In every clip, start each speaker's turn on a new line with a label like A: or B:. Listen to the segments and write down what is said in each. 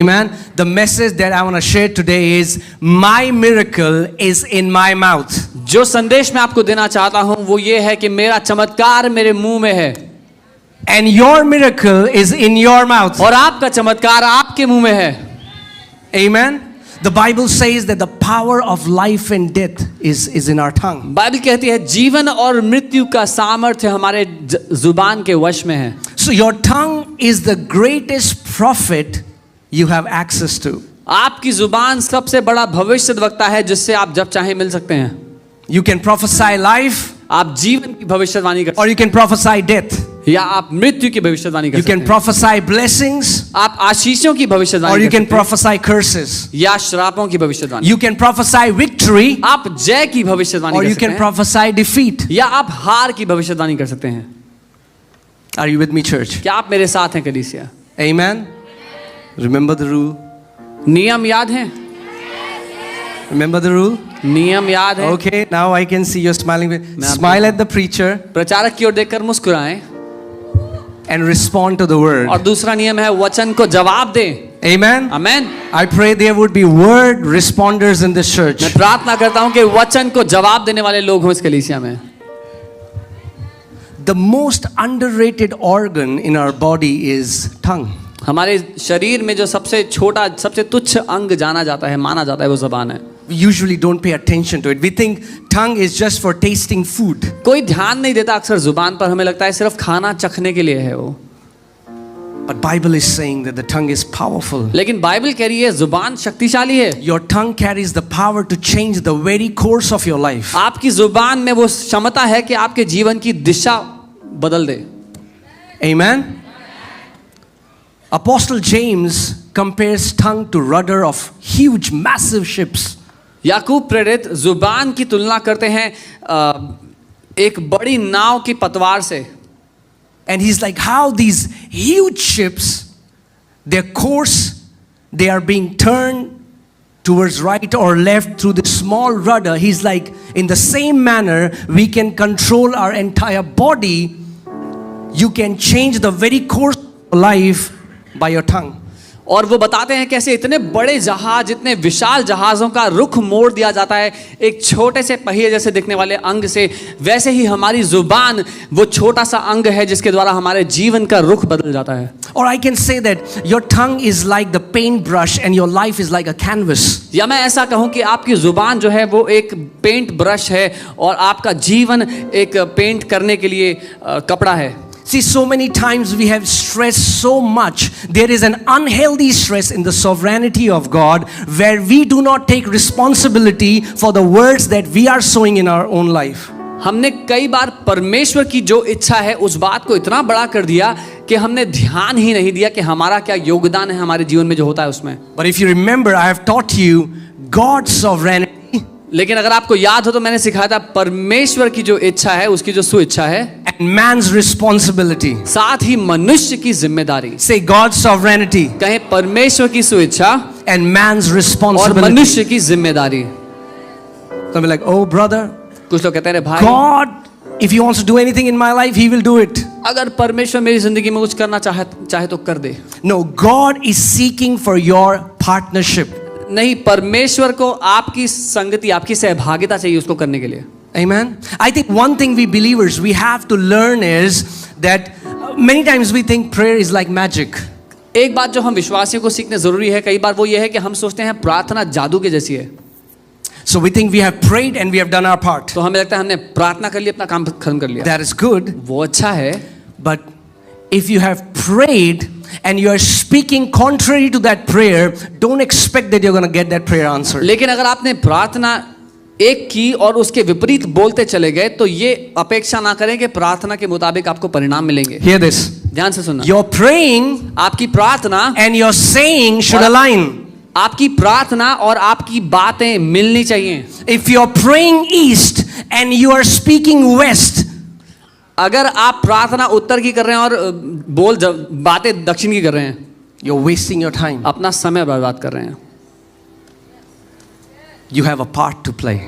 A: Amen. The message that I want to share today is my miracle is in my mouth.
B: जो संदेश मैं आपको देना चाहता हूं वो ये है कि मेरा चमत्कार मेरे मुंह में है.
A: And your miracle is in your mouth.
B: और आपका चमत्कार आपके मुंह में है.
A: Amen. The Bible says that the power of life and death is in our tongue.
B: Bible कहती है जीवन और मृत्यु का सामर्थ्य हमारे जुबान के वश में है.
A: So your tongue is the greatest prophet you have access to.
B: आपकी जुबान सबसे बड़ा भविष्यद्वक्ता है जिससे आप जब चाहे मिल सकते हैं.
A: You can prophesy life,
B: आप जीवन की भविष्यवाणी कर
A: or you can prophesy death.
B: या आप मृत्यु की भविष्यवाणी कर
A: You
B: सकते
A: can
B: हैं.
A: prophesy blessings,
B: आप आशीषों की
A: or
B: भविष्यवाणी
A: you
B: कर
A: can
B: सकते हैं
A: prophesy curses.
B: या श्रापों की भविष्यवाणी.
A: You can prophesy victory,
B: आप जय की भविष्यवाणी
A: or
B: कर
A: you
B: सकते
A: can
B: हैं
A: prophesy defeat.
B: या आप हार की भविष्यवाणी कर सकते हैं.
A: Are you with me, church?
B: क्या आप मेरे साथ हैं कलीसिया?
A: Amen. Remember the rule.
B: नियम याद हैं?
A: Remember the rule.
B: नियम याद है?
A: Okay, now I can see you smiling.
B: मैं
A: Smile at the preacher
B: प्रचारक की ओर देखकर मुस्कुराएं.
A: and respond to the word.
B: और दूसरा नियम है वचन को जवाब दें.
A: Amen.
B: Amen.
A: I pray there would be word responders in this church.
B: मैं प्रार्थना करता हूं कि वचन को जवाब देने वाले लोग हों इस कलीसिया में.
A: The most underrated organ in our body is tongue.
B: हमारे शरीर में जो सबसे छोटा सबसे तुच्छ अंग जाना जाता है माना जाता है वो ज़बान है.
A: We usually don't pay attention to it. We think tongue is just for tasting food.
B: कोई ध्यान नहीं देता अक्सर जुबान पर. हमें लगता है सिर्फ खाना चखने के लिए है वो.
A: But Bible is saying that the tongue is powerful.
B: लेकिन बाइबल कह रही है जुबान शक्तिशाली है.
A: Your tongue carries the power to change the very course of your life.
B: आपकी जुबान में वो क्षमता है कि आपके जीवन की दिशा बदल दे.
A: Amen. Apostle James compares tongue to rudder of huge massive ships.
B: याकूब प्रेरित जुबान की तुलना करते हैं एक बड़ी नाव की पतवार से.
A: And he's like, how these huge ships, their course, they are being turned towards right or left through the small rudder. He's like, in the same manner, we can control our entire body. You can change the very course of life by your tongue.
B: और वो बताते हैं कैसे इतने बड़े जहाज इतने विशाल जहाज़ों का रुख मोड़ दिया जाता है एक छोटे से पहिए जैसे दिखने वाले अंग से. वैसे ही हमारी जुबान वो छोटा सा अंग है जिसके द्वारा हमारे जीवन का रुख बदल जाता है.
A: Or I can say that your tongue is like the paintbrush and your life is like a canvas.
B: या मैं ऐसा कहूं कि आपकी जुबान जो है वो एक पेंट ब्रश है और आपका जीवन एक पेंट करने के लिए कपड़ा है.
A: See, so many times we have stressed so much. There is an unhealthy stress in the sovereignty of God where we do not take responsibility for the words that we are sowing in our own life.
B: हमने कई बार परमेश्वर की जो इच्छा है उस बात को इतना बड़ा कर दिया कि हमने ध्यान ही नहीं दिया कि हमारा क्या योगदान है हमारे जीवन में जो होता है उसमें.
A: But if you remember, I have taught you God's sovereignty.
B: लेकिन अगर आपको याद हो तो मैंने सिखाया था परमेश्वर की जो इच्छा है उसकी जो सुइच्छा है
A: And man's responsibility.
B: साथ ही मनुष्य की जिम्मेदारी.
A: Say God's sovereignty
B: कहें परमेश्वर की सुइच्छा
A: and man's
B: और
A: responsibility.
B: मनुष्य की जिम्मेदारी.
A: So I'm like, oh brother,
B: कुछ लोग कहते हैं भाई
A: God, if He wants to do anything in my life, He will do it.
B: अगर परमेश्वर मेरी जिंदगी में कुछ करना चाहे तो कर दे.
A: No, God is seeking for your partnership.
B: नहीं, परमेश्वर को आपकी संगति आपकी सहभागिता चाहिए उसको करने के लिए.
A: Amen. I think one thing we believers we have to learn is that many times we think prayer is like magic.
B: एक बात जो हम विश्वासियों को सीखने जरूरी है कई बार वो ये है कि हम सोचते हैं प्रार्थना जादू के जैसी है.
A: So we think we have prayed and we have done our part.
B: तो हमें लगता है हमने प्रार्थना कर ली अपना काम खत्म कर लिया.
A: That is good.
B: वो अच्छा है.
A: But if you have prayed and you are speaking contrary to that prayer, don't expect that you're going to get that prayer answered.
B: लेकिन अगर आपने प्रार्थना एक की और उसके विपरीत बोलते चले गए तो ये अपेक्षा ना करें कि प्रार्थना के मुताबिक आपको परिणाम मिलेंगे.
A: Hear this.
B: ध्यान से सुनना.
A: You're praying
B: आपकी प्रार्थना
A: and your saying should
B: और
A: align.
B: आपकी प्रार्थना और आपकी बातें मिलनी चाहिए.
A: If you're praying east and you are speaking west,
B: अगर आप प्रार्थना उत्तर की कर रहे हैं और बातें दक्षिण की कर रहे हैं,
A: you're wasting your time.
B: अपना समय बर्बाद कर रहे हैं.
A: You have a part to play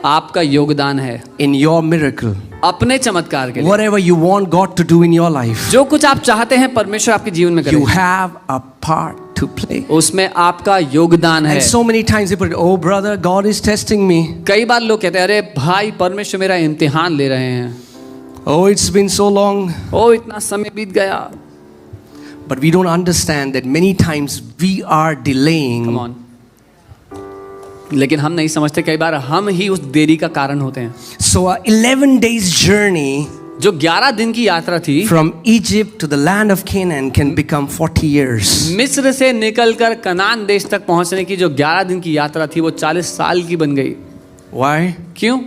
B: आपका योगदान है
A: in your miracle.
B: अपने चमत्कार के लिए.
A: Whatever you want God to do in your life,
B: जो कुछ आप चाहते हैं परमेश्वर आपके जीवन में
A: you
B: करे.
A: have a part to play.
B: उसमें आपका योगदान है।
A: And so many times they put, oh brother, God is testing me.
B: कई बार लोग कहते हैं अरे भाई परमेश्वर मेरा इम्तिहान ले रहे हैं।
A: Oh, it's been so long.
B: ओ इतना समय बीत गया।
A: But we don't understand that many times we are delaying.
B: Come on. लेकिन हम नहीं समझते कई बार हम ही उस देरी का कारण होते हैं।
A: So a 11 days journey
B: जो 11 दिन की यात्रा थी
A: from Egypt to the land of Canaan can become 40 years.
B: मिस्र से निकलकर कनान देश तक पहुंचने की जो 11 दिन की यात्रा थी वो 40 साल की बन गई।
A: Why?
B: क्यों?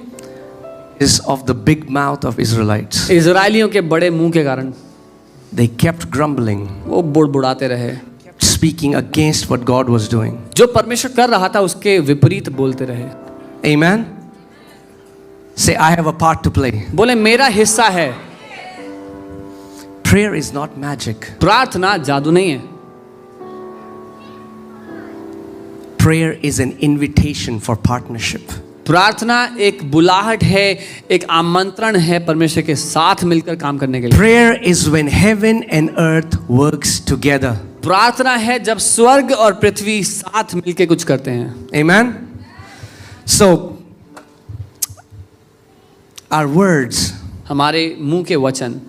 A: Is of the big mouth of Israelites.
B: इजरायलियों के बड़े मुंह के कारण।
A: They kept grumbling,
B: वो बुड़बुड़ाते रहे,
A: speaking against what God was doing.
B: जो परमेश्वर कर रहा था उसके विपरीत बोलते रहे।
A: Amen. Say, I have a part to play.
B: बोले मेरा हिस्सा है।
A: Prayer is not magic.
B: प्रार्थना जादू नहीं है।
A: Prayer is an invitation for partnership.
B: प्रार्थना एक बुलाहट है, एक आमंत्रण है परमेश्वर के साथ मिलकर काम करने के लिए।
A: Prayer is when heaven and earth works together.
B: प्रार्थना है जब स्वर्ग और पृथ्वी साथ मिलकर कुछ करते हैं।
A: Amen. So our words
B: हमारे मुंह के वचन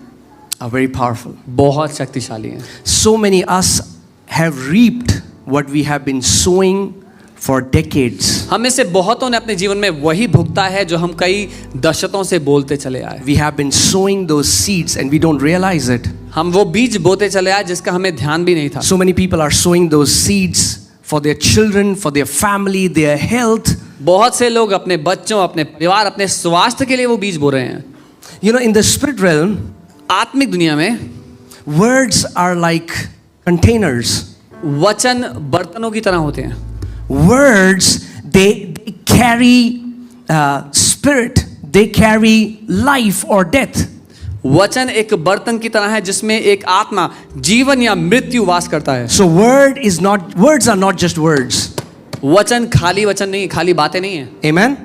A: are very powerful.
B: बहुत शक्तिशाली हैं।
A: So many us have reaped what we have been sowing for decades.
B: हम में से बहुतों ने अपने जीवन में वही भुगता है जो हम कई दशकों से बोलते चले आए।
A: We have been sowing those seeds and we don't realize it.
B: हम वो बीज बोते चले आए जिसका हमें ध्यान भी नहीं था।
A: So many people are sowing those seeds for their children, for their family, their health.
B: बहुत से लोग अपने बच्चों, अपने परिवार, अपने स्वास्थ्य के लिए वो बीज बो रहे हैं।
A: You know, in the spirit realm,
B: आत्मिक दुनिया में
A: words are like containers.
B: वचन बर्तनों की तरह होते हैं।
A: Words, they carry spirit, they carry life or death.
B: वचन एक बर्तन की तरह है जिसमें एक आत्मा जीवन या मृत्यु वास करता है।
A: So words are not just words.
B: वचन खाली वचन नहीं, खाली बातें नहीं है।
A: Amen.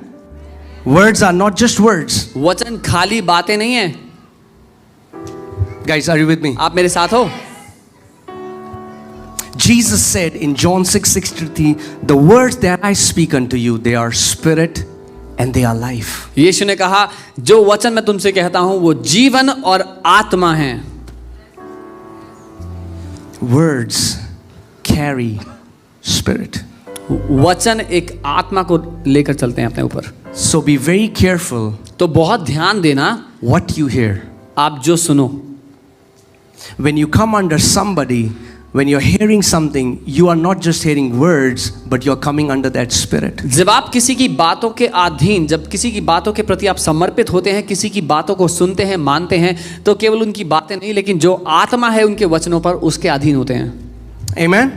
A: Words are not just words.
B: वचन खाली बातें नहीं है।
A: Guys, are you with me?
B: आप मेरे साथ हो?
A: Jesus said in John 6:63, the words that I speak unto you, they are spirit and they are life.
B: यीशु ने कहा जो वचन मैं तुमसे कहता हूं वो जीवन और आत्मा है।
A: Words carry spirit.
B: वचन एक आत्मा को लेकर चलते हैं अपने ऊपर।
A: So be very careful
B: तो बहुत ध्यान देना
A: what you hear.
B: आप जो सुनो।
A: When you come under somebody, when you're hearing something, you are not just hearing words, but you're coming under that spirit.
B: जब आप किसी की बातों के अधीन, जब किसी की बातों के प्रति आप समर्पित होते हैं, किसी की बातों को सुनते हैं, मानते हैं, तो केवल उनकी बातें नहीं लेकिन जो आत्मा है उनके वचनों पर उसके अधीन होते हैं।
A: Amen.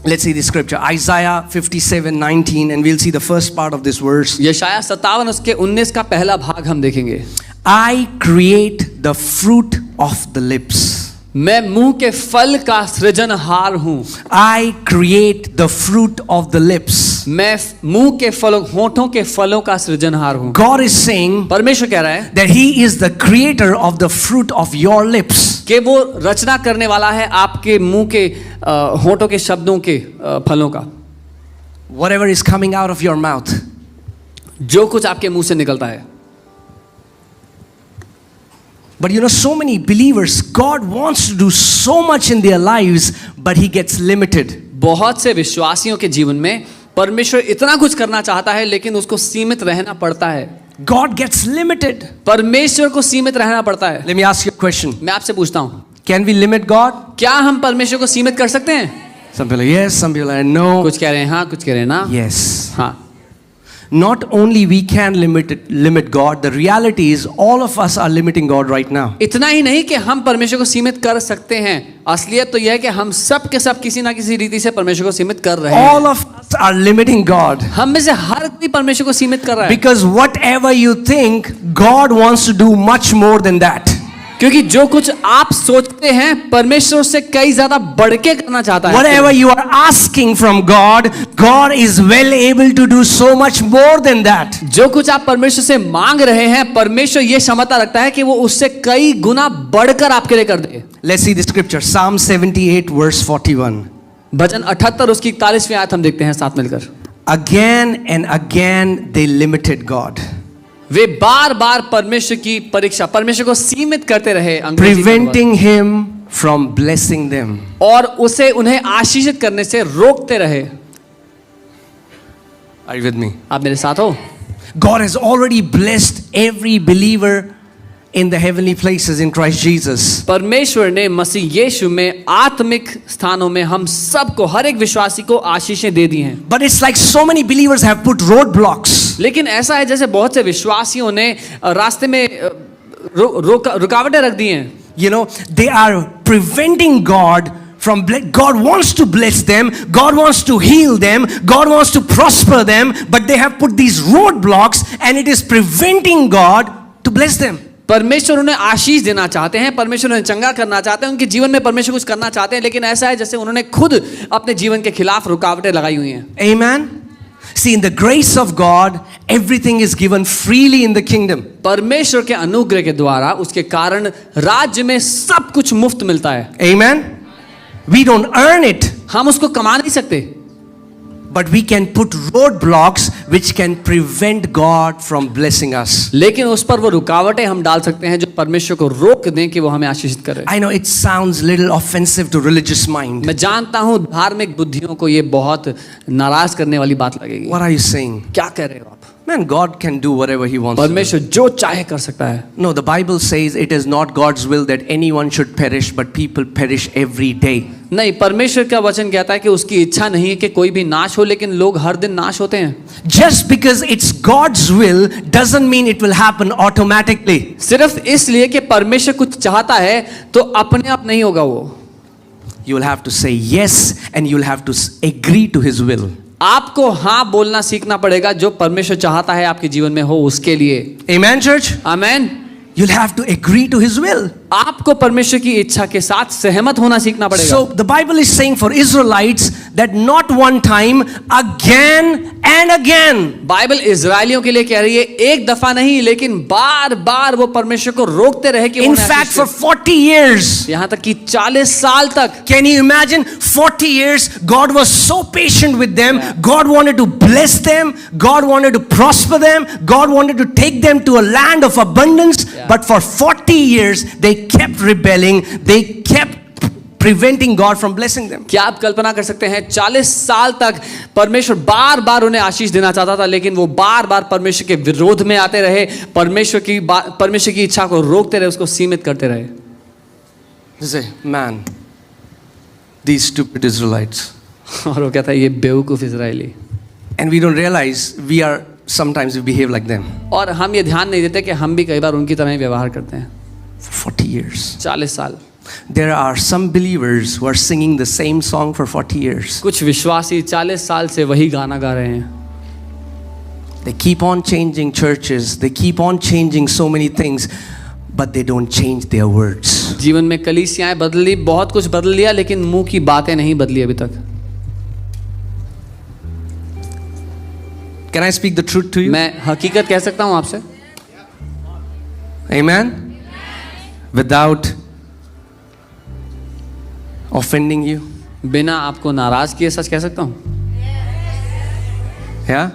A: Let's see the scripture. Isaiah 57:19, and we'll see the first part of this verse.
B: यशायाह 57 उसके 19 का पहला भाग हम देखेंगे।
A: I create the fruit of the lips.
B: मैं मुंह के फल का सृजनहार हूं।
A: I create the fruit of the lips.
B: मैं मुंह के फलों, होठों के फलों का सृजनहार हूं।
A: God is saying
B: परमेश्वर कह रहा है
A: that He is the creator of the fruit of your lips.
B: कि वो रचना करने वाला है आपके मुंह के होठों के शब्दों के फलों का।
A: Whatever is coming out of your mouth.
B: जो कुछ आपके मुंह से निकलता है।
A: But you know, so many believers, God wants to do so much in their lives, but He gets limited.
B: बहुत से विश्वासियों के जीवन में परमेश्वर इतना कुछ करना चाहता है लेकिन उसको सीमित रहना पड़ता है।
A: God gets limited.
B: परमेश्वर को सीमित रहना पड़ता है।
A: Let me ask you a question.
B: मैं आपसे पूछता हूँ,
A: Can we limit God?
B: क्या हम परमेश्वर को सीमित कर सकते हैं?
A: Some people are yes, some people are no.
B: कुछ कह रहे हैं हाँ, कुछ कह रहे हैं ना।
A: Yes.
B: हाँ,
A: Not only we can limit God, the reality is all of us are limiting God right now.
B: इतना ही नहीं कि हम परमेश्वर को सीमित कर सकते हैं, असलियत तो यह है कि हम सब के सब किसी ना किसी रीति से परमेश्वर को सीमित कर रहे हैं।
A: All of us are limiting God.
B: हम में से हर कोई परमेश्वर को सीमित कर रहा है।
A: Because whatever you think, God wants to do much more than that.
B: क्योंकि जो कुछ आप सोचते हैं परमेश्वर से कई ज्यादा बढ़ के करना चाहता है।
A: Whatever you are asking from God, God is well able to do so much more than that.
B: जो कुछ आप परमेश्वर से मांग रहे हैं परमेश्वर ये क्षमता रखता है कि वो उससे कई गुना बढ़कर आपके लिए कर दे।
A: Let's see the scripture. Psalm 78 verse 41.
B: भजन 78 उसकी 41वीं आयत हम देखते हैं साथ मिलकर।
A: Again and again they limited God,
B: वे बार बार परमेश्वर की परीक्षा, परमेश्वर को सीमित करते रहे, अंग्रेजी का अनुवाद।
A: preventing him from blessing them.
B: और उसे उन्हें आशीषित करने से रोकते रहे।
A: Are you with me?
B: आप मेरे साथ हो?
A: God has already blessed every believer in the heavenly places in Christ Jesus.
B: परमेश्वर ने मसीह यीशु में आत्मिक स्थानों में हम सबको, हर एक विश्वासी को आशीषें दे दी हैं।
A: But it's like so many believers have put roadblocks.
B: लेकिन ऐसा है जैसे बहुत से विश्वासियों ने रास्ते में रुकावटें रख दी हैं।
A: You know, they are preventing God from God wants to bless them, God wants to heal them, God wants to prosper them, but they have put these roadblocks and it is preventing God to bless them.
B: परमेश्वर उन्हें आशीष देना चाहते हैं, परमेश्वर उन्हें चंगा करना चाहते हैं, उनके जीवन में परमेश्वर कुछ करना चाहते हैं, लेकिन ऐसा है जैसे उन्होंने खुद अपने जीवन के खिलाफ रुकावटें लगाई हुई हैं।
A: Amen. See, in the grace of God, everything is given freely in the kingdom.
B: परमेश्वर के अनुग्रह के द्वारा, उसके कारण राज्य में सब कुछ मुफ्त मिलता है।
A: Amen. We don't earn it,
B: हम उसको कमा नहीं सकते,
A: but we can put roadblocks which can prevent God from blessing us.
B: लेकिन उस पर वो रुकावटें हम डाल सकते हैं जो परमेश्वर को रोक दें कि वो हमें आशीषित करे।
A: I know it sounds little offensive to religious mind.
B: मैं जानता हूँ धार्मिक बुद्धियों को ये बहुत नाराज करने वाली बात लगेगी।
A: What are you saying?
B: क्या कह रहे हो आप?
A: Man, God can do whatever He wants to do.
B: परमेश्वर जो चाहे कर सकता है।
A: No, the Bible says it is not God's will that anyone should perish, but people perish every day.
B: नहीं, परमेश्वर का वचन कहता है कि उसकी इच्छा नहीं है कि कोई भी नाश हो, लेकिन लोग हर दिन नाश होते हैं।
A: Just because it's God's will doesn't mean it will happen automatically.
B: सिर्फ इसलिए कि परमेश्वर कुछ चाहता है तो अपने आप नहीं होगा वो।
A: You will have to say yes and you will have to agree to His will.
B: आपको हाँ बोलना सीखना पड़ेगा, जो परमेश्वर चाहता है आपके जीवन में हो उसके लिए।
A: Amen, church?
B: Amen.
A: You'll have to agree to His will.
B: आपको परमेश्वर की इच्छा के साथ सहमत होना सीखना पड़ेगा।
A: So the Bible is saying for Israelites that not one time, again and again.
B: Bible इजरायलियों के लिए कह रही है एक दफा नहीं, लेकिन बार बार वो परमेश्वर को रोकते रहे कि
A: In fact, for 40 years.
B: यहाँ तक कि 40 साल तक।
A: Can you imagine? 40 years, God was so patient with them. God wanted to bless them. God wanted to prosper them. God wanted to take them to a land of abundance. But for 40 years, they kept rebelling. They kept preventing God from blessing them.
B: क्या आप कल्पना कर सकते हैं 40 साल तक परमेश्वर बार बार उन्हें आशीष देना चाहता था, लेकिन वो बार बार परमेश्वर के विरोध में आते रहे, परमेश्वर की इच्छा को रोकते रहे, उसको सीमित करते रहे।
A: They say, man, these stupid Israelites.
B: और वो कहता है ये बेवकूफ Israeli.
A: And we don't realize sometimes we behave like them.
B: और हम ये ध्यान नहीं देते कि हम भी कई बार उनकी तरह ही व्यवहार करते हैं।
A: For 40 years.
B: 40 साल।
A: There are some believers who are singing the same song for 40 years.
B: कुछ विश्वासी 40 साल से वही गाना गा रहे हैं।
A: They keep on changing churches. They keep on changing so many things, but they don't change their words.
B: जीवन में कलीसियाएं बदली, बहुत कुछ बदल लिया, लेकिन मुंह की बातें नहीं बदली अभी तक।
A: Can I speak the truth to you?
B: मैं हकीकत कह सकता हूं आपसे।
A: Amen? Without offending you?
B: बिना आपको नाराज किए सच कह सकता हूं।
A: Yeah?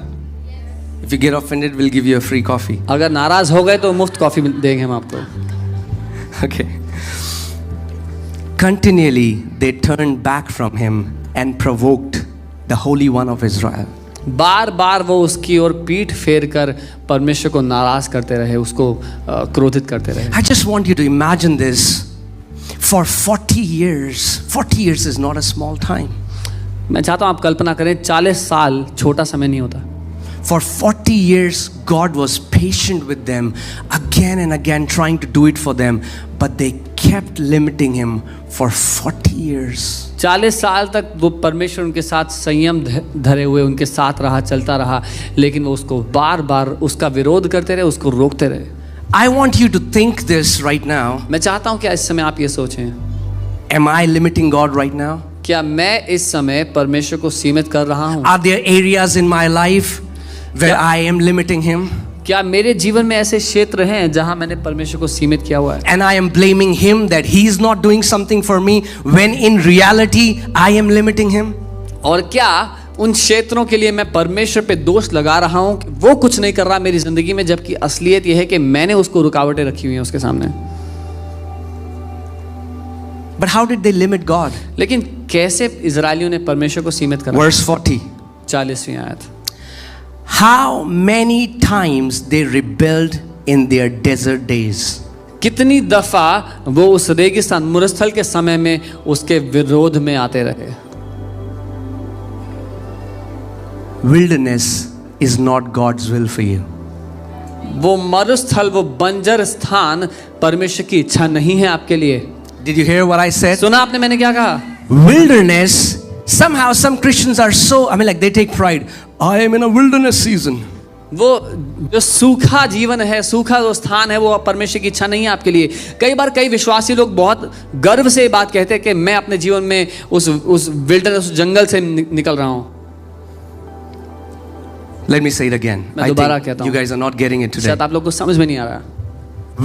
A: If you get offended, we'll give you a free coffee.
B: अगर नाराज हो गए तो मुफ्त कॉफी देंगे हम आपको।
A: Okay. Continually, they turned back from him and provoked the Holy One of Israel.
B: बार बार वो उसकी ओर पीठ फेर कर परमेश्वर को नाराज करते रहे, उसको क्रोधित करते रहे।
A: I just want you to imagine this. For 40 years is not a small time.
B: मैं चाहता हूं आप कल्पना करें 40 साल छोटा समय नहीं होता।
A: For 40 years, God was patient with them, again and again trying to do it for them, but they kept limiting him for 40 years.
B: 40 साल तक वो परमेश्वर उनके साथ संयम धरे हुए उनके साथ रहा, चलता रहा, लेकिन वो उसको बार बार उसका विरोध करते रहे, उसको रोकते रहे।
A: I want you to think this right now.
B: मैं चाहता हूं कि इस समय आप ये सोचें,
A: Am I limiting God right now?
B: क्या मैं इस समय परमेश्वर को सीमित कर रहा हूं?
A: Are there areas in my life where I am limiting him?
B: क्या मेरे जीवन में ऐसे क्षेत्र हैं जहां मैंने परमेश्वर को सीमित किया हुआ है
A: and I am blaming him that he is not doing something for me when in reality I am limiting him?
B: और क्या उन क्षेत्रों के लिए मैं परमेश्वर पे दोष लगा रहा हूं कि वो कुछ नहीं कर रहा मेरी जिंदगी में, जबकि असलियत यह है कि मैंने उसको रुकावटें रखी हुई हैं उसके सामने।
A: But how did they limit God?
B: लेकिन कैसे इजरायलियों ने परमेश्वर को सीमित करा?
A: Verse 40.
B: 40वीं आयत।
A: How many times they rebelled in their desert days?
B: कितनी दफा वो उस रेगिस्तान मुरस्थल के समय में उसके विरोध में आते रहे।
A: Wilderness is not God's will for you.
B: वो मरुस्थल, वो बंजर स्थान परमेश्वर की इच्छा नहीं है आपके लिए।
A: Did you hear what I said?
B: सुना आपने मैंने क्या कहा?
A: Wilderness, somehow some Christians are so, like they take pride. I am in a wilderness season.
B: वो जो सूखा जीवन है, सूखा जो स्थान है, वो परमेश्वर की इच्छा नहीं है आपके लिए। कई बार कई विश्वासी लोग बहुत गर्व से ये बात कहते हैं कि मैं अपने जीवन में उस विल्डरनेस, उस जंगल से निकल रहा हूँ।
A: Let me say it again.
B: मैं
A: I
B: दोबारा
A: think
B: कहता
A: you
B: हूँ।
A: guys are not getting it today.
B: शायद आप लोग को समझ में नहीं आ रहा।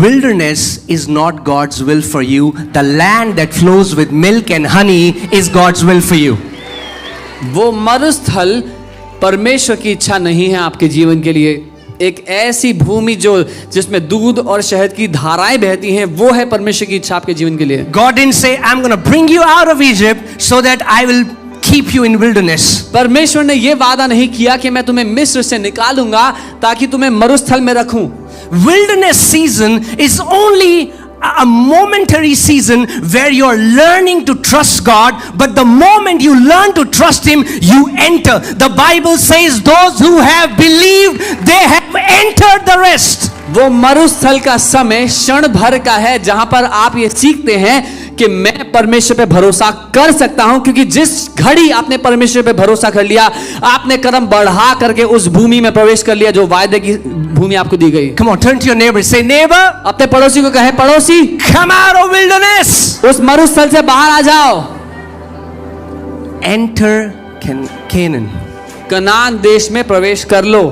A: Wilderness is not God's will for you. The land that flows with milk and honey is God's will for you.
B: वो मरुस्थल परमेश्वर की इच्छा नहीं है आपके जीवन के लिए। एक ऐसी भूमि जो जिसमें दूध और शहद की धाराएं बहती हैं, वो है परमेश्वर की इच्छा आपके जीवन के लिए।
A: God didn't say, I'm going to bring you out of Egypt so that I will keep you in wilderness.
B: परमेश्वर ने ये वादा नहीं किया कि मैं तुम्हें मिस्र से निकालूंगा ताकि तुम्हें मरुस्थल में रखूं।
A: Wilderness season is only a momentary season where you're learning to trust God, but the moment you learn to trust Him, you enter. The Bible says those who have believed, they have entered the rest.
B: वो मरुस्थल का समय क्षण भर का है जहां पर आप ये सीखते हैं कि मैं परमेश्वर पे भरोसा कर सकता हूं, क्योंकि जिस घड़ी आपने परमेश्वर पे भरोसा कर लिया, आपने कदम बढ़ा करके उस भूमि में प्रवेश कर लिया जो वायदे की भूमि आपको दी गई।
A: Come on, turn to your neighbor, say neighbor,
B: अपने पड़ोसी को कहे, पड़ोसी
A: come out of wilderness.
B: उस मरुस्थल से बाहर आ जाओ।
A: Enter Canaan.
B: कनान देश में प्रवेश कर लो।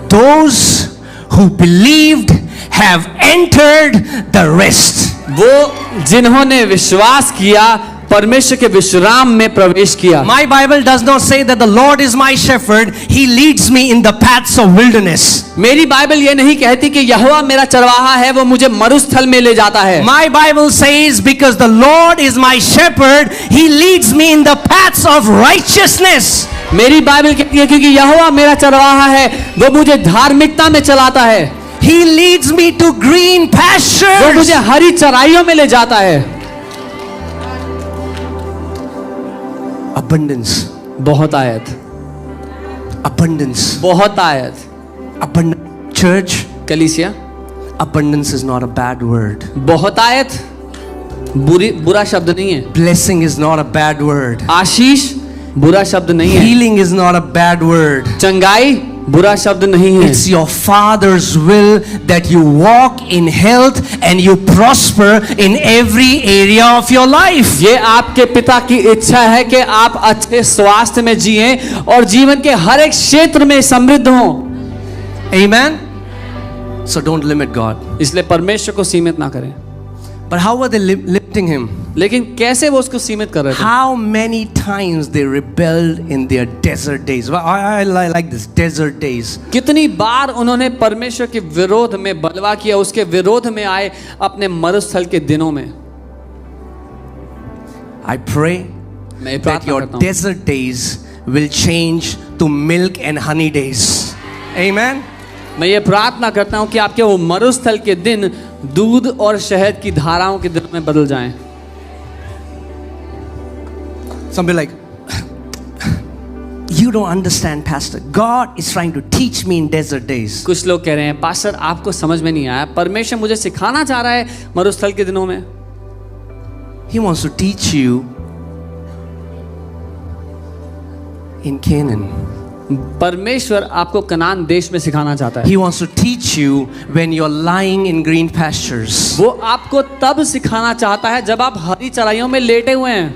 A: Those who believed have entered the rest.
B: वो जिन्होंने विश्वास किया परमेश्वर के विश्राम में प्रवेश किया।
A: My Bible does not say that the Lord is my shepherd, He leads me in the paths of wilderness.
B: मेरी बाइबल ये नहीं कहती कि यहोवा मेरा चरवाहा है, वो मुझे मरुस्थल में ले जाता है।
A: My Bible says because the Lord is my shepherd, He leads me in the paths of righteousness.
B: मेरी बाइबल कहती है क्योंकि यहोवा मेरा चरवाहा है, वो मुझे धार्मिकता में चलाता है।
A: He leads me to green
B: वो
A: pastures.
B: मुझे हरी चराइयों में ले जाता है।
A: Abundance.
B: बहुत आयत,
A: Abundance.
B: बहुत आयत।
A: Abundant. Church,
B: कलीसिया,
A: abundance is not a bad word.
B: बहुत आयत बुरा शब्द नहीं है।
A: Blessing is not a bad word.
B: आशीष बुरा शब्द नहीं है।
A: Healing is not a bad word.
B: चंगाई बुरा शब्द नहीं है।
A: It's your Father's will that you walk in health and you prosper in every area of your life.
B: ये आपके पिता की इच्छा है कि आप अच्छे स्वास्थ्य में जिएं और जीवन के हर एक क्षेत्र में समृद्ध हों।
A: Amen? So don't limit God.
B: इसलिए परमेश्वर को सीमित ना करें।
A: But how were they limiting Him?
B: लेकिन कैसे वो उसको सीमित कर रहे थे?
A: How many times they rebelled in their desert days? Well, I like this, desert days.
B: कितनी बार उन्होंने परमेश्वर के विरोध में बलवा किया, उसके विरोध में आए अपने मरुस्थल के दिनों में।
A: I pray
B: मैं
A: that
B: प्रार्थना
A: your
B: करता हूं
A: desert days will change to milk and honey days. Amen?
B: मैं ये प्रार्थना करता हूं कि आपके वो मरुस्थल के दिन दूध और शहद की धाराओं के दिनों में बदल जाएं।
A: Some be like, you don't understand, Pastor. God is trying to teach me in desert days.
B: कुछ लोग कह रहे हैं, पास्टर आपको समझ में नहीं आया, परमेश्वर मुझे सिखाना चाह रहा है मरुस्थल के दिनों में।
A: He wants to teach you in Canaan.
B: परमेश्वर आपको कनान देश में सिखाना चाहता है।
A: He wants to teach you when you're lying in green pastures.
B: वो आपको तब सिखाना चाहता है जब आप हरी चराइयों में लेटे हुए हैं।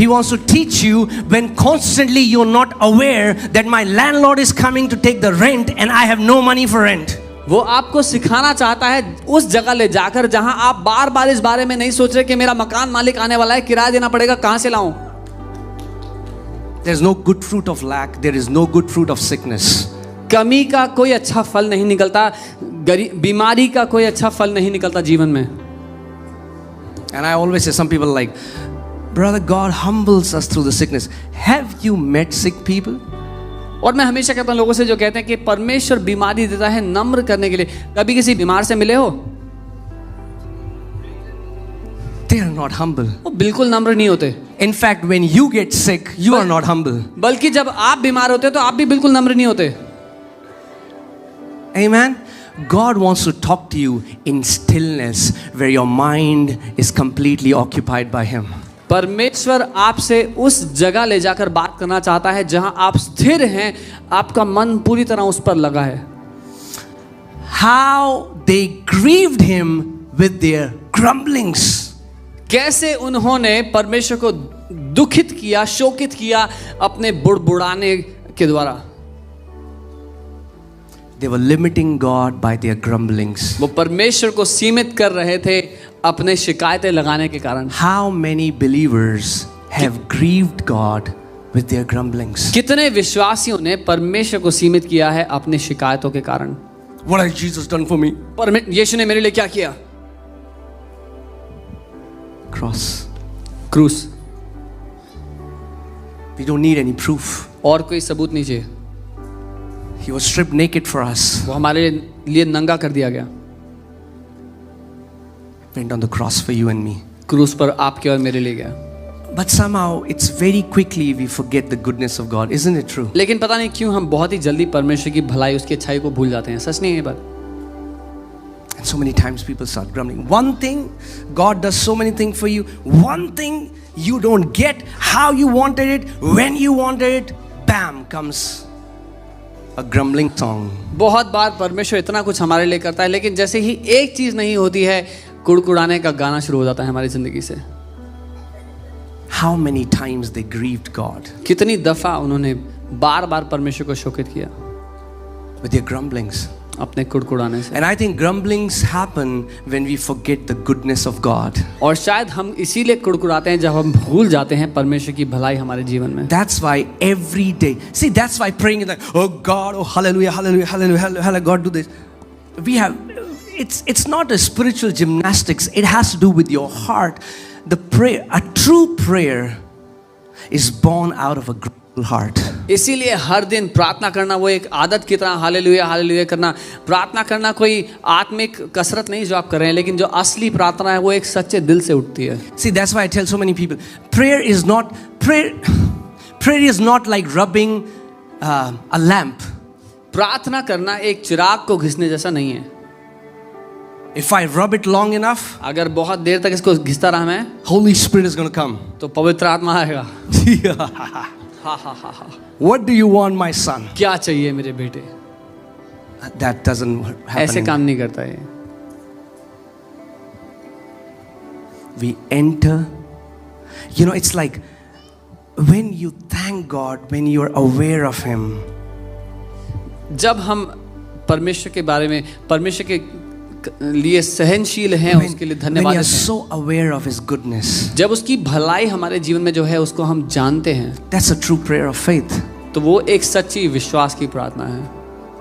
A: He wants to teach you when constantly you're not aware that my landlord is coming to take the rent and I have no money for rent.
B: वो आपको सिखाना चाहता है उस जगह ले जाकर जहां आप बार बार इस बारे में नहीं सोच रहे कि मेरा मकान मालिक आने वाला है, किराया देना पड़ेगा, कहां से लाऊं.
A: There's no good fruit of lack. There is no good fruit of sickness.
B: कमी का कोई अच्छा फल नहीं निकलता, बीमारी का कोई अच्छा फल नहीं निकलता जीवन में.
A: And I always say, some people are like, brother, God humbles us through the sickness. Have you met sick people?
B: और मैं हमेशा कहता हूं लोगों से जो कहते हैं कि परमेश्वर बीमारी देता है नम्र करने के लिए, कभी किसी बीमार से मिले हो?
A: They are not humble.
B: वो बिल्कुल नम्र नहीं होते.
A: In fact, when you get sick, you are not humble.
B: बल्कि जब आप बीमार होते हो तो आप भी बिल्कुल नम्र नहीं होते.
A: Amen. God wants to talk to you in stillness where your mind is completely occupied by Him.
B: परमेश्वर आपसे उस जगह ले जाकर बात करना चाहता है जहां आप स्थिर हैं, आपका मन पूरी तरह उस पर लगा है.
A: How they grieved Him with their grumblings.
B: कैसे उन्होंने परमेश्वर को दुखित किया, शोकित किया अपने बुड़बुड़ाने के द्वारा.
A: They were limiting God by their grumblings.
B: वो परमेश्वर को सीमित कर रहे थे अपने शिकायतें लगाने के कारण.
A: How many believers have grieved God with their grumblings?
B: कितने विश्वासियों ने परमेश्वर को सीमित किया है अपने शिकायतों के कारण.
A: What has Jesus done for me?
B: यीशु ने मेरे लिए क्या किया?
A: Cross.
B: क्रूस.
A: We don't need any proof.
B: और कोई सबूत नहीं चाहिए.
A: He was stripped naked for us.
B: वो हमारे लिए नंगा कर दिया गया.
A: Went on the cross for you and me.
B: क्रूस पर आपके और मेरे लिए गया.
A: But somehow it's very quickly we forget the goodness of God. Isn't it true?
B: लेकिन पता नहीं क्यों हम बहुत ही जल्दी परमेश्वर की भलाई, उसकी अच्छाई को भूल जाते हैं. सच नहीं है ये बात?
A: And so many times people start grumbling. One thing, God does so many things for you. One thing you don't get how you wanted it, when you wanted it, bam, comes a grumbling song.
B: बहुत बार परमेश्वर इतना कुछ हमारे लिए करता है, लेकिन जैसे ही एक चीज नहीं होती है, कुड़कुड़ाने का गाना शुरू हो जाता है हमारी जिंदगी से.
A: How many times they grieved God
B: कितनी दफा उन्होंने बार बार परमेश्वर को शोकित किया
A: with their grumblings.
B: अपने कुड़कुड़ाने से.
A: And I think grumblings happen when we forget the goodness of God.
B: और शायद हम इसीलिए कुड़कुड़ाते हैं जब हम भूल जाते हैं परमेश्वर की भलाई हमारे जीवन में.
A: That's why every day, see, that's why praying is like, oh God, oh hallelujah, hallelujah, hallelujah, hallelujah, God do this. We have, it's not a spiritual gymnastics. It has to do with your heart. The prayer, a true prayer is born out of a grateful heart.
B: इसीलिए हर दिन प्रार्थना करना वो एक आदत की तरह hallelujah hallelujah करना. प्रार्थना करना कोई आत्मिक कसरत नहीं जो आप कर रहे हैं, लेकिन जो असली प्रार्थना है वो एक सच्चे दिल से उठती है.
A: See, that's why I tell so many people, prayer is not like rubbing a lamp.
B: प्रार्थना करना एक चिराग को घिसने जैसा नहीं है.
A: If I rub it long enough,
B: अगर बहुत देर तक इसको घिसता रहा मैं,
A: Holy Spirit is going to come.
B: तो पवित्र आत्मा आएगा. हा हा हा हा.
A: What do you want, my son?
B: क्या चाहिए मेरे बेटे?
A: That doesn't happen.
B: ऐसे काम नहीं करता है.
A: We enter. You know, it's like when you thank God, when you are aware of Him.
B: जब हम परमेश्वर के बारे में, परमेश्वर के लिए सहनशील हैं, उसके लिए
A: When
B: धन्यवाद
A: you are
B: देते हैं.
A: so aware of His goodness.
B: जब उसकी भलाई हमारे जीवन में जो है उसको हम जानते हैं,
A: That's a true prayer of faith.
B: तो वो एक सच्ची विश्वास की प्रार्थना है.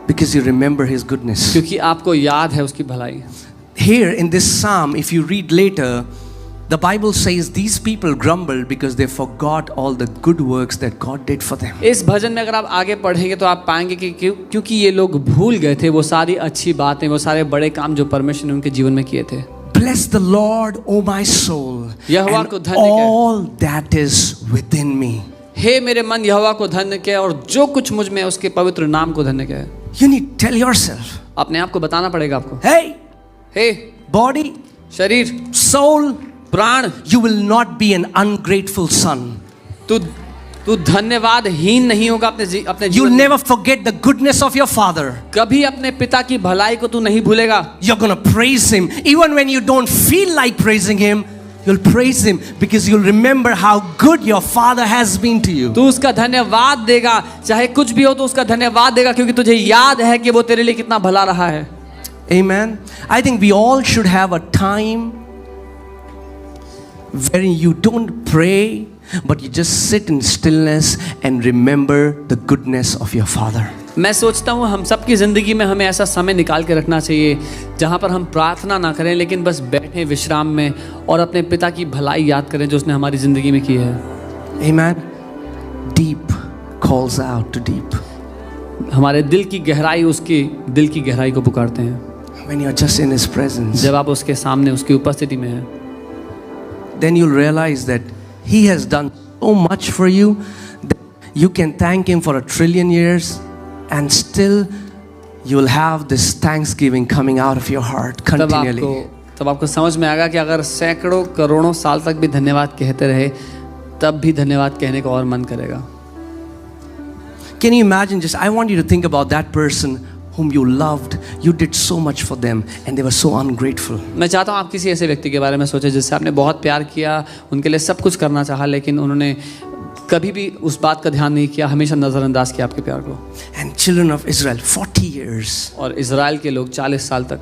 A: Because you remember His goodness.
B: क्योंकि आपको याद है उसकी भलाई.
A: Here in this psalm, if you read later, the Bible says these people grumbled because they forgot all the good works that God did for them.
B: इस भजन में अगर आप आगे पढ़ेंगे तो आप पाएंगे कि क्योंकि ये लोग भूल गए थे वो सारी अच्छी बातें, वो सारे बड़े काम जो परमेश्वर ने उनके जीवन में किए थे.
A: Bless the Lord, O my soul,
B: Jehovah
A: and
B: को धन्य कहे.
A: all that is within me.
B: हे मेरे मन यहोवा को धन्य कहे और जो कुछ मुझ में उसके पवित्र नाम को धन्य कहे.
A: You need to tell yourself,
B: अपने आप को बताना पड़ेगा आपको.
A: hey,
B: हे
A: body,
B: शरीर,
A: soul,
B: प्राण,
A: you will not be an ungrateful son.
B: तू धन्यवादहीन नहीं होगा अपने
A: You'll
B: जीवन में.
A: never forget the goodness of your father.
B: कभी अपने पिता की भलाई को तू नहीं भूलेगा.
A: You're going to praise Him. Even when you don't feel like praising Him, You'll praise Him because you'll remember how good your Father has been to you.
B: तू उसका धन्यवाद देगा, चाहे कुछ भी हो तो उसका धन्यवाद देगा, क्योंकि तुझे याद है कि वो तेरे लिए कितना भला रहा है.
A: Amen. I think we all should have a time wherein you don't pray, but you just sit in stillness and remember the goodness of your Father.
B: मैं सोचता हूँ हम सबकी ज़िंदगी में हमें ऐसा समय निकाल के रखना चाहिए जहाँ पर हम प्रार्थना ना करें, लेकिन बस बैठें विश्राम में और अपने पिता की भलाई याद करें जो उसने हमारी ज़िंदगी में की है.
A: Amen. Deep calls out to deep.
B: हमारे दिल की गहराई उसकी दिल की गहराई को पुकारते हैं.
A: When you're just in His presence,
B: जब आप उसके सामने उसकी उपस्थिति में हैं,
A: then you'll realize that He has done so much for you that you can thank Him for 1 trillion years and still you'll have this thanksgiving coming out of your heart continually.
B: तब आपको समझ में आएगा कि अगर सैकड़ों करोड़ों साल तक भी धन्यवाद कहते रहे तब भी धन्यवाद कहने को और मन करेगा.
A: Can you imagine, just I want you to think about that person whom you loved, you did so much for them and they were so ungrateful.
B: मैं चाहता हूँ आप किसी ऐसे व्यक्ति के बारे में सोचें जिससे आपने बहुत प्यार किया, उनके लिए सब कुछ करना चाहा, लेकिन उन्होंने कभी भी उस बात का ध्यान नहीं किया, हमेशा नज़रअंदाज किया आपके प्यार को.
A: And children of Israel, 40 years,
B: और इज़राइल के लोग 40 साल तक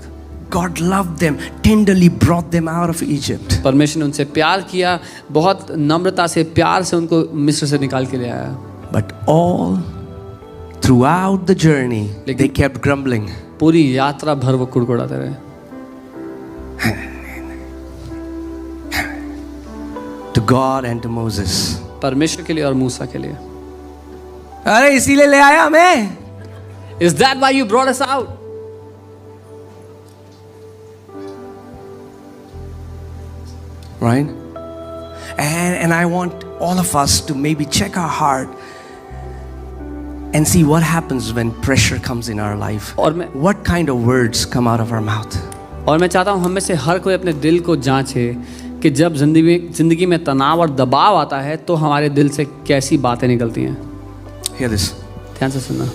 A: God loved them, tenderly brought them out of Egypt.
B: परमेश्वर ने उनसे प्यार किया, बहुत नम्रता से प्यार से उनको मिस्र से निकाल के ले आया.
A: But all throughout the journey, they kept grumbling.
B: पूरी यात्रा भर वो कुड़कुड़ाते रहे.
A: To God and to Moses.
B: परमेश्वर के लिए और मूसा के लिए.
A: अरे इसीलिए ले आया हमें.
B: Is that why you brought us out?
A: Right? And I want all of us to maybe check our heart and see what happens when pressure comes in our life.
B: और मैं
A: What kind of words come out of our mouth?
B: और मैं चाहता हूँ हम में से हर कोई अपने दिल को जांचे कि जब जिंदगी में तनाव और दबाव आता है तो हमारे दिल से कैसी बातें निकलती हैं.
A: Hear this.
B: ध्यान से सुनना.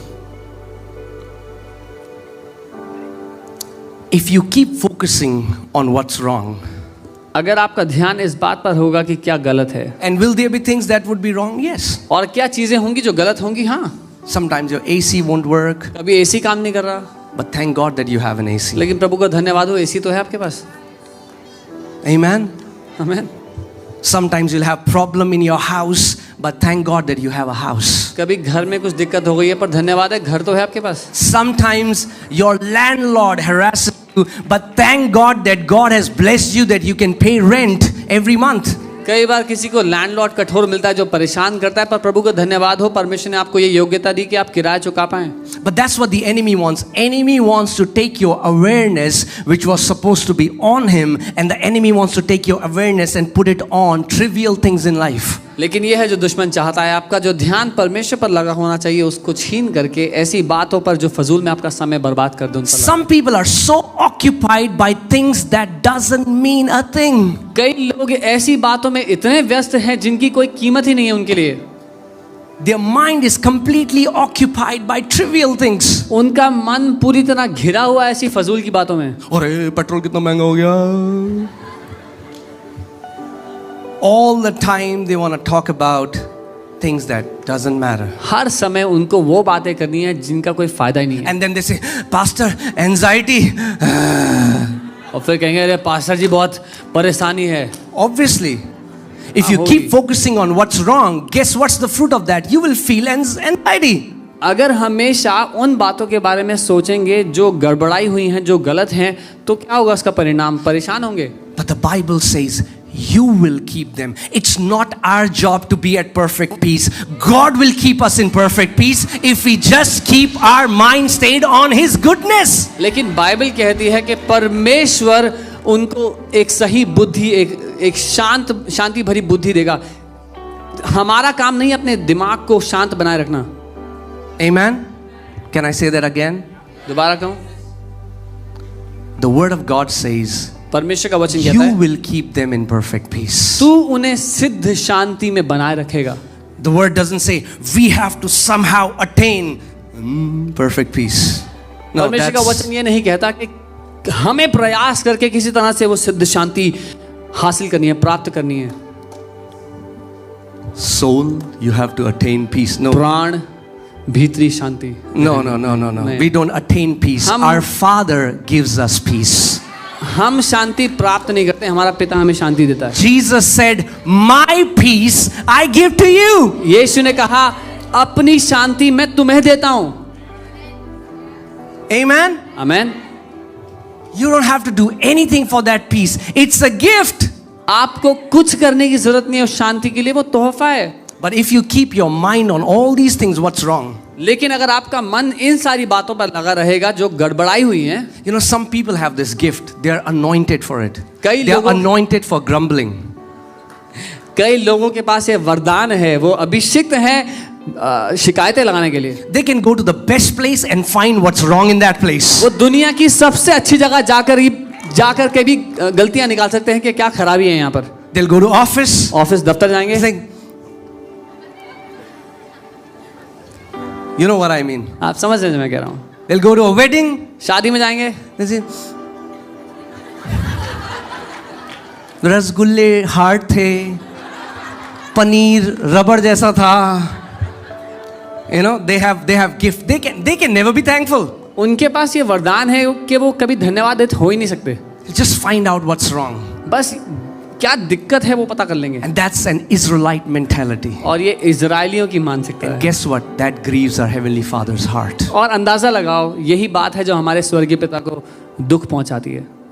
A: If you keep focusing on what's wrong,
B: अगर आपका ध्यान इस बात पर होगा कि क्या गलत है,
A: and will there be things that would be wrong? Yes.
B: और क्या चीजें होंगी जो गलत होंगी, हाँ.
A: Sometimes your AC won't work,
B: कभी एसी काम नहीं कर रहा,
A: but thank God that you have an AC.
B: लेकिन प्रभु का धन्यवाद हो एसी तो है आपके पास.
A: Amen.
B: आमीन.
A: Sometimes you'll have problem in your house, but thank God that you have a house.
B: कभी घर में कुछ दिक्कत हो गई है पर धन्यवाद है घर तो है आपके पास.
A: Sometimes your landlord harasses you, but thank God that God has blessed you that you can pay rent every month.
B: कई बार किसी को लैंडलॉर्ड कठोर मिलता है जो परेशान करता है, पर प्रभु का धन्यवाद हो परमेश्वर ने आपको ये योग्यता दी कि आप किराया चुका पाएं.
A: But that's what the enemy wants. Enemy wants to take your awareness, which was supposed to be on him, and the enemy wants to take your awareness and put it on trivial things in life.
B: लेकिन ये है जो दुश्मन चाहता है, आपका जो ध्यान परमेश्वर पर लगा होना चाहिए उसको छीन करके ऐसी बातों पर जो फजूल में आपका समय बर्बाद कर दे उन पर लगा.
A: Some people are so occupied by things that doesn't mean a thing.
B: कई लोग ऐसी बातों में इतने व्यस्त हैं जिनकी कोई कीमत ही नहीं है उनके लिए.
A: Their mind is completely occupied by trivial things.
B: उनका मन पूरी तरह घिरा हुआ है ऐसी फजूल की बातों में.
A: अरे पेट्रोल कितना महंगा हो गया. All the time they want to talk about things that doesn't matter.
B: हर समय उनको वो बातें करनी है जिनका कोई फायदा ही नहीं है.
A: And then they say, Pastor, anxiety.
B: और फिर कहेंगे अरे पास्टर जी बहुत परेशानी है.
A: Obviously, if you keep focusing on what's wrong, guess what's the fruit of that? You will feel anxiety.
B: अगर हमेशा उन बातों के बारे में सोचेंगे जो गड़बड़ाई हुई हैं, जो गलत हैं, तो क्या होगा उसका परिणाम? परेशान होंगे.
A: But the Bible says you will keep them. It's not our job to be at perfect peace. God will keep us in perfect peace if we just keep our mind stayed on His goodness.
B: लेकिन Bible कहती है कि परमेश्वर उनको एक सही बुद्धि, एक शांति भरी बुद्धि देगा. हमारा काम नहीं अपने दिमाग को शांत बनाए रखना.
A: Amen. Can I say that again?
B: दोबारा कहूं.
A: The word of God says
B: परमेश्वर का वचन कहता
A: you
B: है
A: will keep them in perfect peace.
B: तू उन्हें सिद्ध शांति में बनाए रखेगा.
A: The word doesn't say we have to somehow attain perfect peace. No,
B: परमेश्वर का वचन ये नहीं कहता कि हमें प्रयास करके किसी तरह से वो सिद्ध शांति हासिल करनी है, प्राप्त करनी है।
A: Soul, you have to attain peace. No.
B: प्राण, भीतरी शांति।
A: No.
B: नहीं।
A: We don't attain peace.
B: हम-
A: Our Father gives us peace.
B: हम शांति प्राप्त नहीं करते, हमारा पिता हमें शांति देता है।
A: Jesus said, "My peace I give to you."
B: यीशु ने कहा, अपनी शांति मैं तुम्हें देता हूं।
A: Amen.
B: Amen.
A: You don't have to do anything for that peace. It's a gift.
B: आपको कुछ करने की जरूरत नहीं है उस शांति के लिए, वो तोहफा है।
A: But if you keep your mind on all these things, what's wrong?
B: लेकिन अगर आपका मन इन सारी बातों पर लगा रहेगा जो गड़बड़ाई हुई हैं,
A: You know, some people have this gift. They are anointed for it.
B: कई
A: They are
B: लोगों-
A: anointed for grumbling.
B: कई लोगों के पास ये वरदान है, वो अभिषिक्त हैं शिकायतें लगाने के लिए।
A: They can go to the best place and find what's wrong in that place.
B: वो दुनिया की सबसे अच्छी जगह जाकर के भी गलतियां निकाल सकते हैं कि क्या खराबी है यहाँ पर।
A: They'll go to office.
B: Office दफ्तर जाएंगे।
A: It's like, you know what I mean?
B: आप समझ रहे हैं जो मैं कह रहा हूँ।
A: They'll go to a wedding.
B: शादी में जाएंगे,
A: They say, रसगुल्ले हार्ड थे, पनीर रबड़ जैसा था. You know, they have gift. They can never be thankful.
B: उनके पास ये वरदान है कि वो कभी धन्यवादित हो ही नहीं सकते।
A: Just find out what's wrong.
B: बस क्या दिक्कत है वो पता कर लेंगे।
A: And that's an Israelite mentality.
B: और ये इजरायलियों की मानसिकता
A: And
B: है।
A: guess what? That grieves our Heavenly Father's heart.
B: और अंदाजा लगाओ, यही बात है जो हमारे स्वर्गीय पिता को दुख पहुंचाती है।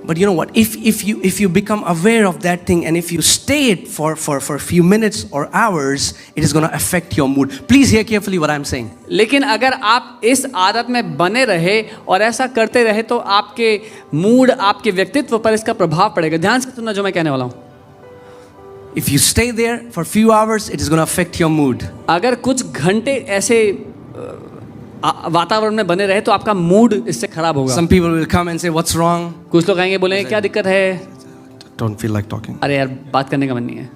A: But you know what? If you become aware of that thing and if you stay it for a few minutes or hours, it is going to affect your mood. Please hear carefully what I'm saying.
B: लेकिन अगर आप इस आदत में बने रहे और ऐसा करते रहे तो आपके मूड, आपके व्यक्तित्व पर इसका प्रभाव पड़ेगा। ध्यान से सुनना जो मैं कहने वाला हूँ।
A: If you stay there for a few hours, it is going to affect your mood.
B: अगर कुछ घंटे ऐसे वातावरण में बने रहे तो आपका मूड इससे खराब होगा।
A: Some people will come and say, "What's wrong?"
B: कुछ लोग आएंगे बोलेंगे क्या दिक्कत है?
A: Don't feel like talking.
B: अरे यार बात करने का मन नहीं है।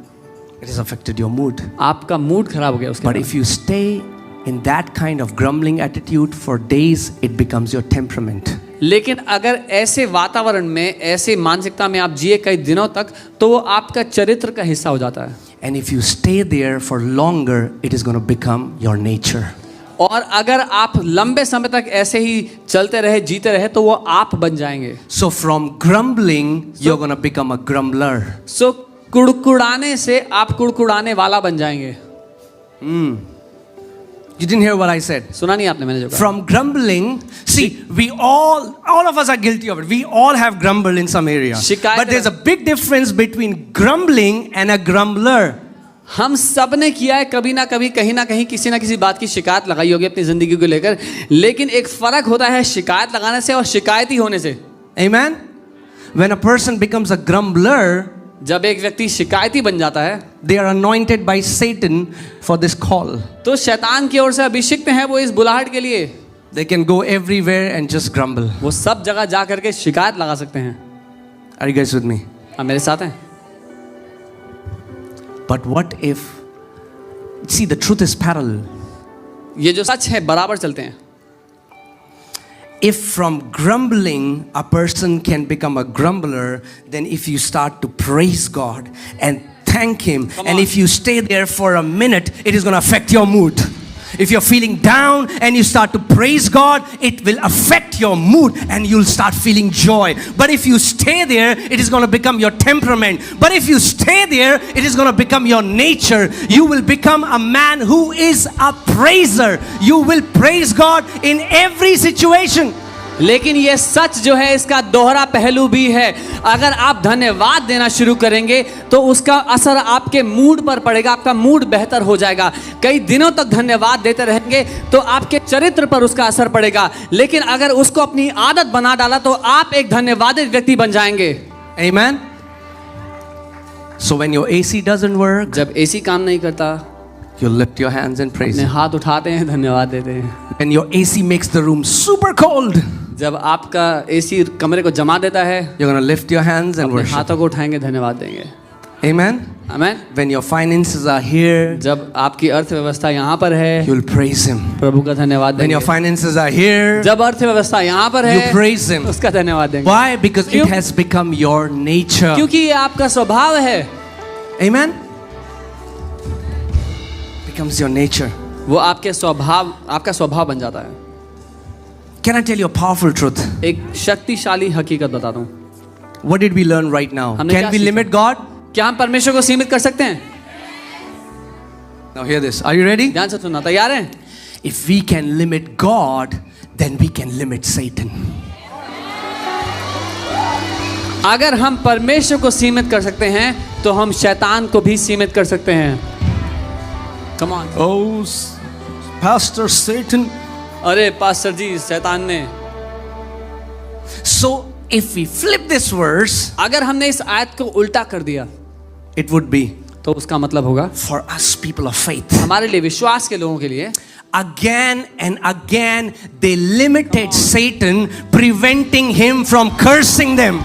A: It has affected your mood.
B: आपका मूड खराब हो गया उसके
A: But
B: बाद।
A: if you stay in that kind of grumbling attitude for days, it becomes your temperament.
B: लेकिन अगर ऐसे वातावरण में, ऐसे मानसिकता में आप जिए कई दिनों तक तो वो आपका चरित्र का हिस्सा हो जाता है।
A: And if you stay there for longer, it is going to become your nature.
B: और अगर आप लंबे समय तक ऐसे ही चलते रहे, जीते रहे तो वो आप बन जाएंगे।
A: So from grumbling, you're going to become a grumbler.
B: सो कुड़कुड़ाने से आप कुड़कुड़ाने वाला बन जाएंगे।
A: You didn't hear what I said.
B: सुना नहीं आपने मैंने जो कहा।
A: From grumbling, see, we all of us are guilty of it. We all have grumbled in some area.
B: शिकायत-
A: But there's a big difference between grumbling and a grumbler.
B: हम सब ने किया है कभी ना कभी, कहीं ना कहीं किसी ना किसी बात की शिकायत लगाई होगी अपनी जिंदगी को लेकर, लेकिन एक फर्क होता है शिकायत लगाने से और शिकायती होने से।
A: Amen? When a person becomes a grumbler,
B: जब एक व्यक्ति शिकायती बन जाता है
A: they are anointed by Satan for this call.
B: तो शैतान की ओर से अभिषिक्त हैं वो इस बुलाहट के लिए।
A: They can go everywhere and just grumble.
B: वो सब जगह जा करके शिकायत लगा सकते हैं।
A: Are you guys with me?
B: आप मेरे साथ हैं?
A: But what if, see, the truth is parallel.
B: ये जो सच है बराबर चलते हैं।
A: If from grumbling a person can become a grumbler, then if you start to praise God and thank Him,
B: Come
A: and
B: on.
A: if you stay there for a minute, it is going to affect your mood. If you're feeling down and you start to praise God, it will affect your mood and you'll start feeling joy. But if you stay there, it is going to become your temperament. But if you stay there, it is going to become your nature. You will become a man who is a praiser. You will praise God in every situation.
B: लेकिन ये सच जो है इसका दोहरा पहलू भी है। अगर आप धन्यवाद देना शुरू करेंगे तो उसका असर आपके मूड पर पड़ेगा, आपका मूड बेहतर हो जाएगा। कई दिनों तक धन्यवाद देते रहेंगे तो आपके चरित्र पर उसका असर पड़ेगा, लेकिन अगर उसको अपनी आदत बना डाला तो आप एक धन्यवादित व्यक्ति बन जाएंगे।
A: Amen. So when your AC doesn't work,
B: जब एसी काम नहीं करता
A: you lift your hands and praise
B: अपने
A: Him.
B: हाथ उठाते हैं, धन्यवाद देते हैं।
A: When your AC makes the room super cold,
B: जब आपका एसी कमरे को जमा देता है,
A: you're going to lift your hands and
B: अपने
A: worship.
B: हाथों को उठाएंगे, धन्यवाद देंगे।
A: Amen.
B: Amen.
A: When your finances are here,
B: जब आपकी अर्थव्यवस्था यहाँ पर है,
A: you'll praise Him.
B: प्रभु का धन्यवाद
A: When your
B: देंगे।
A: finances are here,
B: जब अर्थव्यवस्था यहाँ पर
A: you
B: है,
A: praise Him.
B: उसका धन्यवाद देंगे।
A: Why? Because it
B: क्यों?
A: has become your nature.
B: क्योंकि ये आपका स्वभाव है।
A: Amen? Becomes your nature.
B: वो आपका स्वभाव बन जाता है।
A: Can I tell you a powerful truth?
B: एक शक्तिशाली हकीकत बता दूं।
A: What did we learn right now?
B: हमने
A: Can
B: क्या
A: we
B: सीखा?
A: limit God?
B: क्या हम परमेश्वर को सीमित कर सकते हैं?
A: Now hear this. Are you ready?
B: ध्यान से सुनना, तैयार हैं?
A: If we can limit God, then we can limit Satan.
B: अगर हम परमेश्वर को सीमित कर सकते हैं तो हम शैतान को भी सीमित कर सकते हैं। Come on.
A: Oh, Pastor Satan.
B: अरे पास्टर जी, शैतान ने।
A: So if we flip this verse,
B: अगर हमने इस आयत को उल्टा कर दिया
A: it would be
B: तो उसका मतलब होगा
A: for us people of faith.
B: हमारे लिए, विश्वास के लोगों के लिए,
A: Again and again they limited Satan, preventing him from cursing them.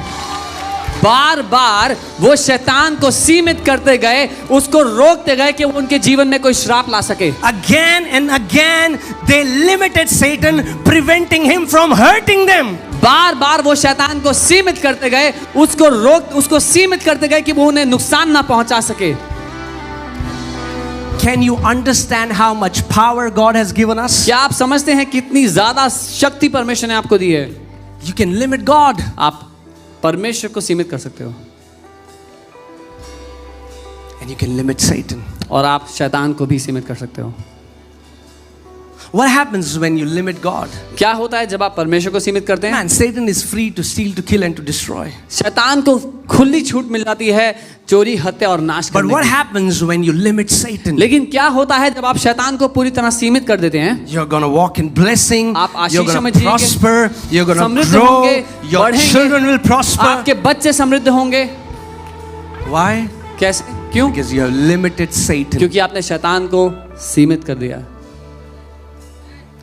B: बार बार वो शैतान को सीमित करते गए, उसको रोकते गए कि वो उनके जीवन में कोई श्राप ला सके।
A: Again and again they limited Satan, preventing him from hurting them.
B: बार बार वो शैतान को सीमित करते गए, उसको सीमित करते गए कि वो उन्हें नुकसान ना पहुंचा सके।
A: Can you understand how much power God has given us?
B: क्या आप समझते हैं कितनी ज्यादा शक्ति परमेश्वर ने आपको दी है?
A: You can limit God.
B: आप परमेश्वर को सीमित कर सकते हो
A: And you can limit Satan.
B: और आप शैतान को भी सीमित कर सकते हो।
A: What happens when you limit God?
B: क्या होता है जब आप परमेश्वर को सीमित करते हैं?
A: Man, Satan is free to steal, to kill and to destroy.
B: शैतान को खुली छूट मिल जाती है चोरी, हत्या और नाश
A: But
B: करने
A: what
B: की।
A: happens when you limit Satan?
B: लेकिन क्या होता है जब आप शैतान को पूरी तरह सीमित कर देते हैं?
A: You're going to walk in blessing.
B: आप
A: You're
B: आशीषों
A: going
B: में
A: to
B: जिएंगे,
A: prosper. You're going to
B: समृद्ध
A: grow.
B: होंगे,
A: Your
B: बढ़ेंगे,
A: children will prosper.
B: आपके बच्चे समृद्ध होंगे।
A: Why?
B: कैसे? क्यों?
A: Because you have limited Satan.
B: क्योंकि आपने शैतान को सीमित कर दिया।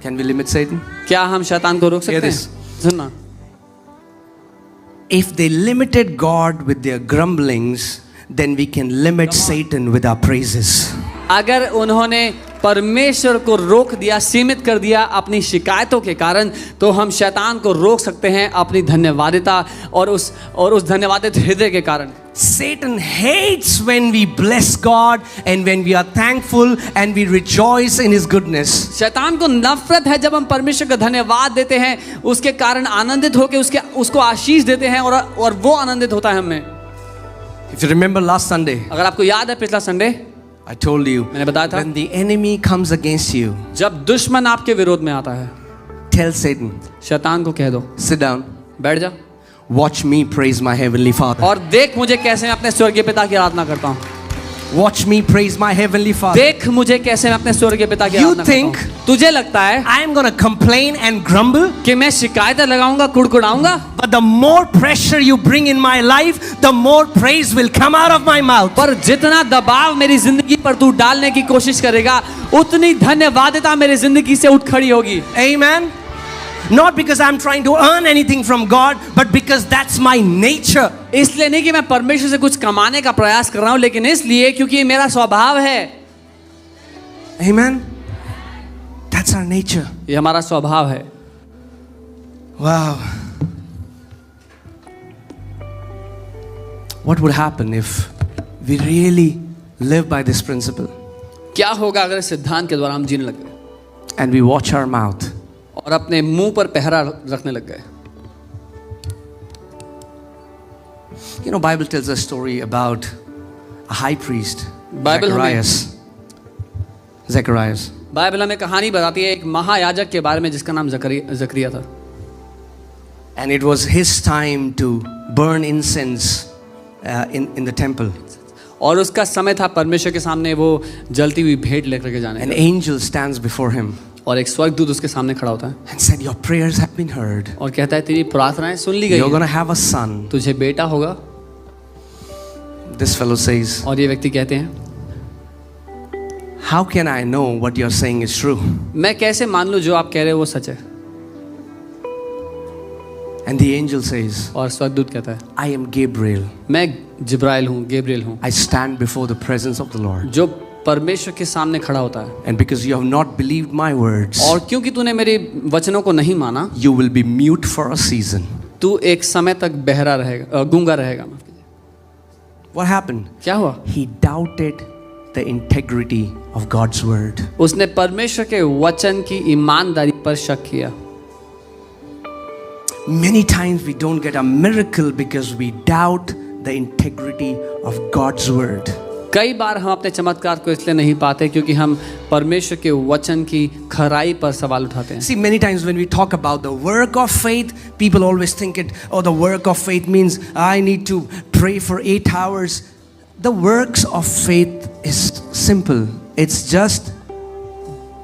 A: Can we limit Satan?
B: क्या हम शैतान को रोक
A: Hear
B: सकते
A: this.
B: हैं? सुनना,
A: If they limited God with their grumblings, then we can limit Satan with our praises.
B: अगर उन्होंने परमेश्वर को रोक दिया, सीमित कर दिया अपनी शिकायतों के कारण, तो हम शैतान को रोक सकते हैं अपनी धन्यवादिता और उस धन्यवादित हृदय के कारण।
A: Satan hates when we bless God and when we are thankful and we rejoice in His goodness.
B: शैतान को नफरत है जब हम परमेश्वर का धन्यवाद देते हैं, उसके कारण आनंदित होकर उसको आशीष देते हैं और वो आनंदित होता है हमें।
A: If you remember last Sunday,
B: अगर आपको याद है पिछला संडे
A: I told you,
B: मैंने बताया था,
A: when the enemy comes against you,
B: जब दुश्मन आपके विरोध में आता है,
A: tell Satan,
B: शैतान को कह दो,
A: sit down,
B: बैठ जा
A: watch me praise my heavenly Father.
B: और देख मुझे कैसे मैं अपने स्वर्गीय पिता की आराधना करता हूँ।
A: Watch me praise my heavenly Father.
B: देख मुझे कैसे मैं अपने स्वर्गीय पिता की
A: You
B: आराधना करता
A: think
B: हूँ। तुझे लगता है
A: I am going to complain and grumble?
B: कि मैं शिकायतें लगाऊंगा, कुड़कुड़ाऊंगा?
A: But the more pressure you bring in my life, the more praise will come out of my mouth.
B: पर जितना दबाव मेरी जिंदगी पर तू डालने की कोशिश करेगा, उतनी धन्यवादिता मेरी जिंदगी से उठ खड़ी होगी।
A: Amen. Not because I'm trying to earn anything from God, but because that's my nature.
B: इसलिए नहीं कि मैं परमेश्वर से कुछ कमाने का प्रयास कर रहा हूं, लेकिन इसलिए क्योंकि ये मेरा स्वभाव है।
A: Amen. That's our nature.
B: ये हमारा स्वभाव है।
A: Wow. What would happen if we really live by this principle
B: क्या होगा अगर इस सिद्धांत के द्वारा हम जीने लग गए
A: and we watch our mouth?
B: और अपने मुंह पर पहरा रखने लग गए?
A: You know, Bible tells a story about a high priest,
B: Bible
A: Zacharias.
B: Bible हमें कहानी बताती है एक महायाजक के बारे में जिसका नाम जकरिया था।
A: And it was his time to burn incense in the temple.
B: और उसका समय था परमेश्वर के सामने वो जलती हुई भेंट लेकर के जाने
A: An
B: का।
A: angel stands before him
B: और एक स्वर्गदूत उसके सामने खड़ा होता है
A: and said, "Your prayers have been heard.
B: और कहता है तेरी प्रार्थनाएं सुन ली गई
A: You're
B: हैं,
A: going to have a son."
B: तुझे बेटा होगा।
A: This fellow says,
B: और ये व्यक्ति कहते हैं,
A: "How can I know what you're saying is true?"
B: मैं कैसे मान लूं जो आप कह रहे हो वो सच है?
A: And the angel says,
B: और स्वर्गदूत कहता है,
A: I am Gabriel.
B: मैं जिब्राइल हूँ, गैब्रिएल हूँ,
A: I stand before the presence of the Lord.
B: जो परमेश्वर के सामने खड़ा होता है।
A: And because you have not believed my words,
B: और क्योंकि तूने मेरे वचनों को नहीं माना,
A: you will be mute for a season.
B: तू एक समय तक बहरा रहेगा, गूंगा रहेगा।
A: What happened?
B: क्या हुआ?
A: He doubted the integrity of God's word.
B: उसने परमेश्वर के वचन की ईमानदारी पर शक किया।
A: Many times we don't get a miracle because we doubt the integrity of God's word.
B: कई बार हम अपने चमत्कार को इसलिए नहीं पाते क्योंकि हम परमेश्वर के वचन की खराई पर सवाल उठाते हैं।
A: See, many times when we talk about the work of faith, people always think the work of faith means I need to pray for 8 hours. The works of faith is simple. It's just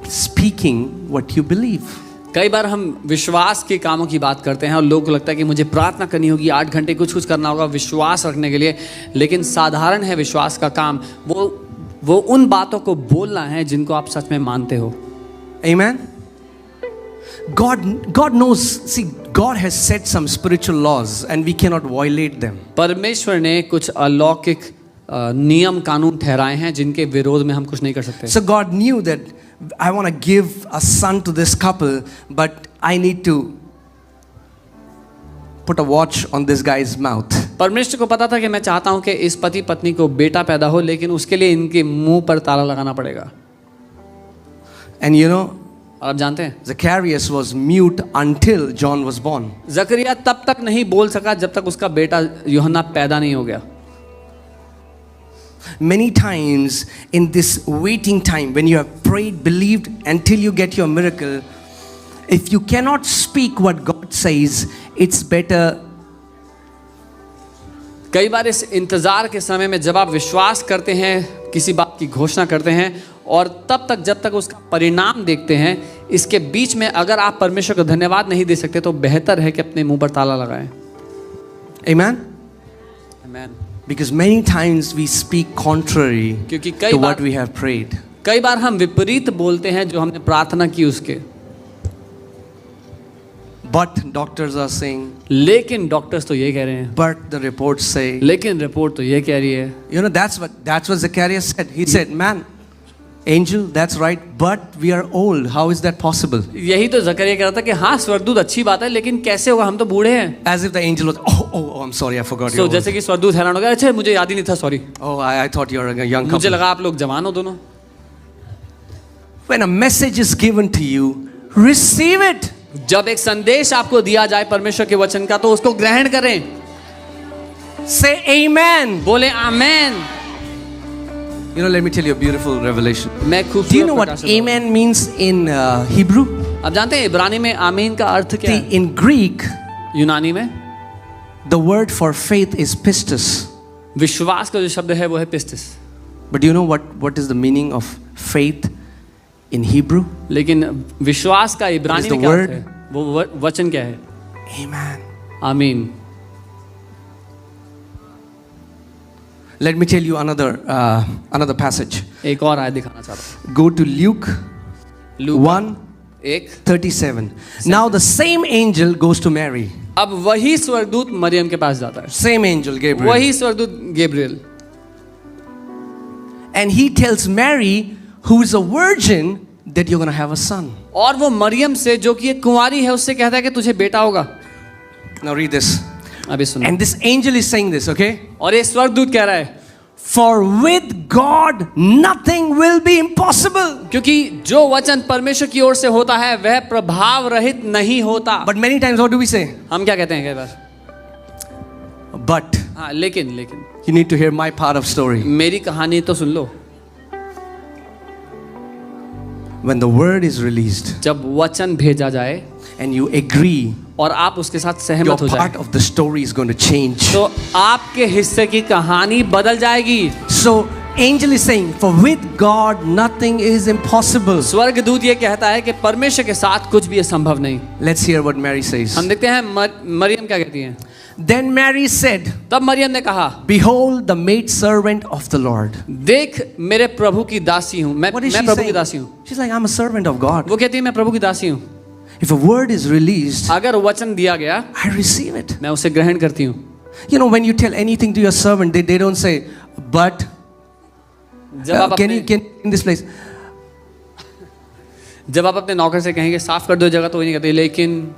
A: speaking what you believe.
B: कई बार हम विश्वास के कामों की बात करते हैं और लोगों को लगता है कि मुझे प्रार्थना करनी होगी, 8 घंटे कुछ करना होगा विश्वास रखने के लिए, लेकिन साधारण है विश्वास का काम। वो उन बातों को बोलना है जिनको आप सच में मानते हो।
A: Amen. God knows. See, God has set some spiritual laws and we cannot violate them.
B: परमेश्वर ने कुछ अलौकिक नियम कानून ठहराए हैं जिनके विरोध में हम कुछ नहीं कर सकते।
A: So God knew that I want to give a son to this couple, but I need to put a watch on this guy's mouth.
B: परमेश्वर को पता था कि मैं चाहता हूं कि इस पति पत्नी को बेटा पैदा हो, लेकिन उसके लिए इनके मुंह पर ताला लगाना पड़ेगा।
A: And you know,
B: और आप जानते हैं,
A: Zacharias was mute until John was born.
B: जकरिया तब तक नहीं बोल सका जब तक उसका बेटा यूहन्ना पैदा नहीं हो गया।
A: Many times in this waiting time, when you have prayed, believed until you get your miracle, if you cannot speak what God says, it's better.
B: कई बार इस इंतजार के समय में जब आप विश्वास करते हैं, किसी बात की घोषणा करते हैं और तब तक जब तक उसका परिणाम देखते हैं, इसके बीच में अगर आप परमेश्वर को धन्यवाद नहीं दे सकते तो बेहतर है कि अपने मुंह पर ताला लगाएं।
A: Amen?
B: Amen.
A: Because many times we speak contrary
B: क्योंकि
A: to what we have prayed.
B: कई बार हम विपरीत बोलते हैं जो हमने प्रार्थना की उसके।
A: But doctors are saying,
B: लेकिन डॉक्टर्स तो ये कह रहे हैं,
A: but the reports say,
B: लेकिन रिपोर्ट तो ये कह रही है।
A: you know, that's what Zacharias said. He said, man, angel, that's right, but we are old. How is that possible?
B: यही तो जकरिया कह रहा था कि हाँ स्वर्गदूत अच्छी बात है, लेकिन कैसे होगा, हम तो बूढ़े हैं।
A: As if the angel was, oh, I'm sorry, I forgot you.
B: So जैसे कि स्वर्गदूत हैरान हो गया, अच्छा मुझे याद ही नहीं था, sorry.
A: Oh, I thought you were a young
B: मुझे
A: couple.
B: लगा आप लोग जवान हो दोनों।
A: When a message is given to you, receive it.
B: जब एक संदेश आपको दिया जाए परमेश्वर के वचन का, तो उसको ग्रहण करें।
A: Say amen.
B: बोले आमेन।
A: You know, let me tell you a beautiful revelation.
B: मैं
A: Do you know
B: खूबसूरत
A: what
B: प्रकाश दूंगा।
A: amen means in Hebrew?
B: आप जानते हैं इब्रानी में आमीन का अर्थ क्या
A: See,
B: है?
A: in Greek,
B: यूनानी में
A: the word for faith is pistis.
B: विश्वास का जो शब्द है वो है पिस्टिस।
A: But do you know what is the meaning of faith in Hebrew?
B: लेकिन विश्वास का इब्रानी
A: What is
B: में
A: the
B: क्या अर्थ
A: word?
B: है? वो वचन क्या है?
A: Amen.
B: आमीन।
A: Let me tell you another passage.
B: एक और आयत दिखाना चाहता हूँ।
A: Go to Luke
B: Luka
A: 1:37. Now the same angel goes to Mary.
B: अब वही स्वर्गदूत मरियम के पास जाता है।
A: Same angel, Gabriel.
B: वही स्वर्गदूत Gabriel.
A: And he tells Mary, who is a virgin, that you're going to have a son.
B: और वो मरियम से जो कि एक कुंवारी है उससे कहता है कि तुझे बेटा होगा।
A: Now read this.
B: अभी सुनो।
A: And this angel is saying this, okay?
B: और ये स्वर्गदूत कह रहा है,
A: For with God nothing will be impossible.
B: क्योंकि जो वचन परमेश्वर की ओर से होता है वह प्रभाव रहित नहीं होता।
A: But many times what do we say?
B: हम क्या कहते हैं कई बार?
A: But
B: हाँ, लेकिन
A: you need to hear my part of story.
B: मेरी कहानी तो सुन लो।
A: When the word is released
B: जब वचन भेजा जाए
A: and you agree,
B: और आप उसके साथ
A: your
B: सहमत हो जाए,
A: part of the story is going to change.
B: तो आपके हिस्से की कहानी बदल जाएगी।
A: So angel is saying, for with God nothing is impossible.
B: स्वर्गदूत ये कहता है कि परमेश्वर के साथ कुछ भी असंभव नहीं।
A: Let's hear what Mary says.
B: हम देखते हैं मरियम क्या कहती हैं।
A: Then Mary said,
B: तब मरियम ने कहा,
A: behold the maid servant of the Lord.
B: देख मेरे प्रभु की दासी हूँ। मैं
A: What is she
B: प्रभु की
A: saying?
B: दासी हूँ।
A: She's like, I'm a servant of God.
B: वो कहती है मैं प्रभु की दासी हूँ।
A: If a word is released,
B: अगर वचन दिया गया,
A: I receive it.
B: मैं उसे ग्रहण करती हूँ.
A: You know, when you tell anything to your servant, they don't say, but,
B: जब आप
A: can
B: अपने
A: you, can in this place?
B: जब आप अपने नौकर से कहेंगे साफ कर दो जगह, तो वो नहीं कहते. लेकिन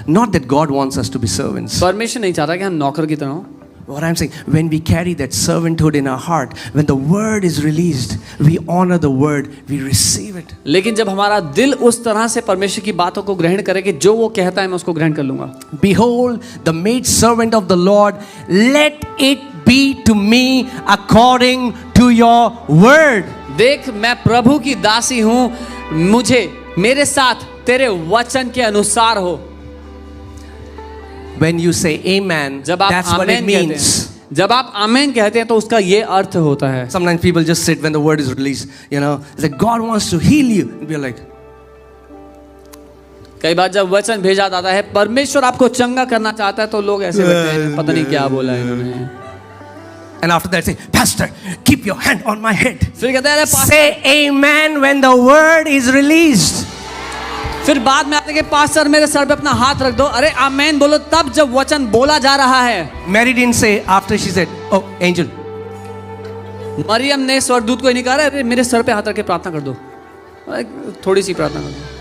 A: Not that God wants us to be servants.
B: परमेश्वर नहीं चाहता कि हम नौकर की तरह हो.
A: What I'm saying, when we carry that servanthood in our heart, when the word is released, we honor the word, we receive it.
B: लेकिन जब हमारा दिल उस तरह से परमेश्वर की बातों को ग्रहण करे कि जो वो कहता है मैं उसको ग्रहण कर लूंगा.
A: Behold, the maid servant of the Lord, let it be to me according to your word.
B: देख, मैं प्रभु की दासी हूँ, मुझे मेरे साथ तेरे वचन के अनुसार हो.
A: When you say amen,
B: जब आप
A: that's what it
B: आमेन कहते
A: means.
B: हैं, जब आप आमेन कहते हैं तो उसका ये अर्थ होता है.
A: Sometimes people just sit when the word is released, you know, it's like God wants to heal you. And we're like,
B: कई बार जब वचन भेजा जाता है परमेश्वर आपको चंगा करना चाहता है, तो लोग ऐसे लगते हैं पता नहीं क्या बोला है इन्होंने.
A: and after that say, Pastor, keep your hand on my head.
B: फिर कहते हैं अरे
A: Say amen when the word is released.
B: फिर बाद में आते हैं कि पास्टर मेरे सर पे अपना हाथ रख दो. अरे आमेन बोलो तब जब वचन बोला जा रहा है.
A: Mary didn't say after she said, oh, angel.
B: Maryam ने स्वर्गदूत को नहीं कहा अरे मेरे सर पे हाथ रख के प्रार्थना कर दो, थोड़ी सी प्रार्थना कर दो.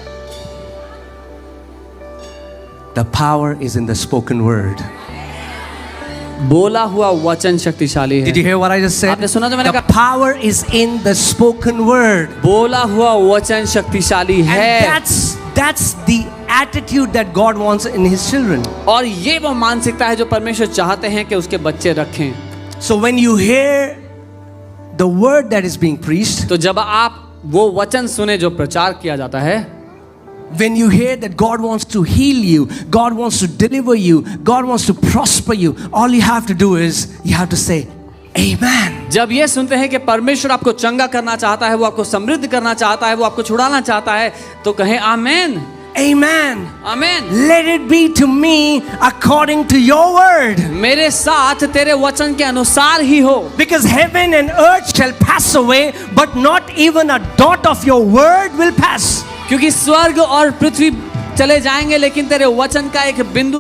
A: The power is in the spoken word.
B: बोला हुआ वचन शक्तिशाली है.
A: Did you hear what I just said?
B: आपने सुना जो मैंने
A: The
B: कहा?
A: power is in the spoken word.
B: बोला हुआ वचन शक्तिशाली
A: And
B: है.
A: that's the attitude that God wants in his children.
B: और ये वो मानसिकता है जो परमेश्वर चाहते हैं कि उसके बच्चे रखें.
A: So when you hear the word that is being preached,
B: तो जब आप वो वचन सुने जो प्रचार किया जाता है,
A: when you hear that God wants to heal you, God wants to deliver you, God wants to prosper you, all you have to do is you have to say amen.
B: जब ये सुनते हैं कि परमेश्वर आपको चंगा करना चाहता है, वो आपको समृद्ध करना चाहता है, वो आपको छुड़ाना चाहता है, तो कहें आमेन.
A: Amen.
B: Amen.
A: Let it be to me according to your word.
B: मेरे साथ तेरे वचन के अनुसार ही हो.
A: Because heaven and earth shall pass away, but not even a dot of your word will pass.
B: क्योंकि स्वर्ग और पृथ्वी चले जाएंगे लेकिन तेरे वचन का एक बिंदु